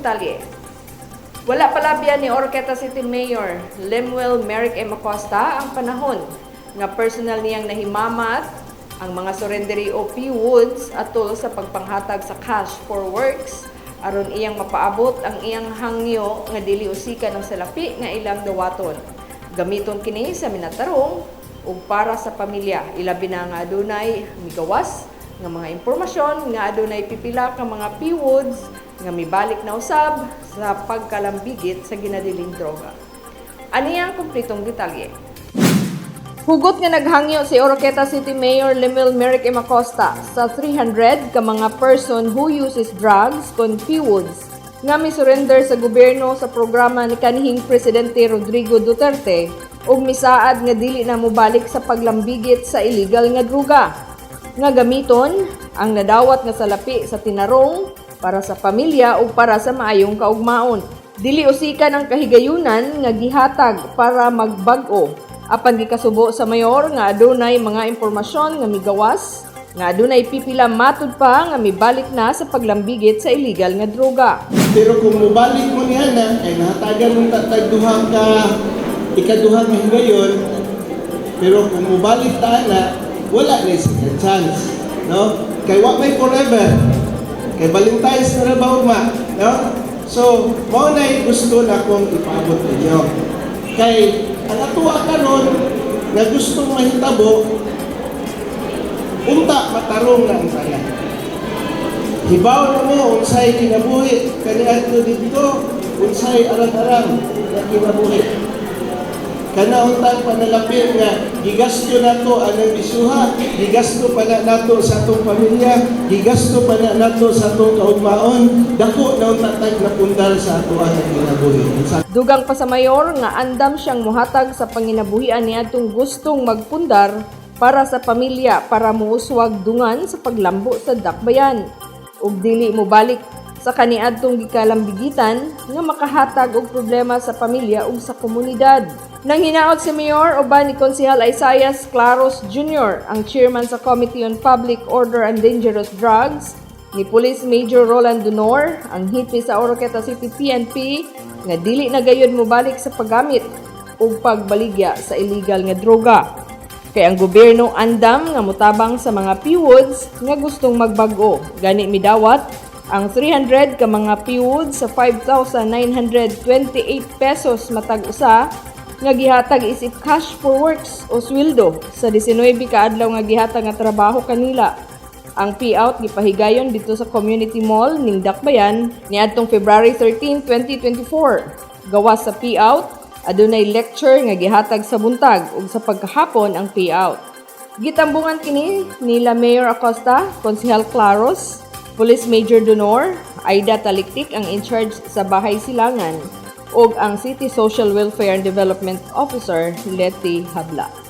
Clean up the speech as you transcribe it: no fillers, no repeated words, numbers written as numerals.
detalye. Wala palabyan ni Oroqueta City Mayor Lemuel Merrick M. Acosta ang panahon nga personal niyang nahimamat ang mga surrendery o PWOODs atol sa pagpanghatag sa cash for works aron iyang mapaabot ang iyang hangyo nga dili usika ng salapi nga ilang dawaton. Gamiton kini sa minatarong ug para sa pamilya, ilabi na nga adunay migawas nga mga impormasyon nga adunay pipila ka mga PWOODs nga mibalik na usab sa pagkalambigit sa ginadiling droga. Ani ang kumpletong detalye. Hugot nga naghangyo si Oroqueta City Mayor Lemuel Merrick M. Acosta sa 300 ka mga person who uses drugs kon PWOODs nga misurrender sa gobyerno sa programa ni kanhing Presidente Rodrigo Duterte ug misaad nga dili na mobalik sa paglambigit sa illegal nga droga. Nga gamiton ang nadawat nga salapi sa tinarong para sa pamilya o para sa maayong kaugmaon. Dili usikan ang kahigayunan nga gihatag para magbag-o. Apan gikasubo sa mayor nga adunay mga impormasyon nga migawas, nga adunay pipila matud pa nga mibalik na sa paglambigit sa illegal nga droga. Pero kung mubalik mo niya na, ay nahatagan mong tatagduhang ka, ikaduhang nga higayon, pero kung mubalik ta na, wala na second chance. No? Kay what may forever. Kay Valentine's na ba uma. No? So, mao na gusto na kong ipaabot ninyo. Kay ang atuwa karon na gustong mahitabo, unta matarong na ang saya. Hibaw na mo, unsay kinabuhi, kaniadto dito, unsay arang-arang na kinabuhi. Kanauntan panalapin nga, gigasto na to anang bisuha, gigasto pa na nato sa atong pamilya, gigasto pa na nato sa atong kaugmaon, dako na untatag na pundal sa ato ang kinabuhi. Dugang pa sa mayor nga andam siyang muhatag sa panginabuhian niadtong gustong magpundar para sa pamilya para muuswag dungan sa paglambo sa dakbayan ug dili mobalik sa kaniadtong gikalambigitan nga makahatag og problema sa pamilya ug sa komunidad. Nang hinaot si Mayor uban ni Konsehal Isaias Claros Jr., ang chairman sa Committee on Public Order and Dangerous Drugs, ni Police Major Roland Donor, ang hipi sa Oroqueta City PNP, nga dili na gayud mobalik sa paggamit ug pagbaligya sa illegal nga droga. Kay ang gobyerno andam nga mutabang sa mga PWOODs nga gustong magbag-o. Gani midawat ang 300 ka mga PWOODs sa 5,928 pesos matag usa nga gihatag isip cash for works o sweldo sa 19 ka adlaw nga gihatag nga trabaho kanila. Ang payout gipahigayon dito sa Community Mall ning Dakbayan niadtong February 13, 2024. Gawas sa payout, adunay lecture nga gihatag sa buntag ug sa pagkahapon ang payout. Gitambungan kini nila Mayor Acosta, Konsehal Claros, Police Major Donor, Aida Taliktik ang in-charge sa Bahay Silangan ug ang City Social Welfare and Development Officer Letty Habla.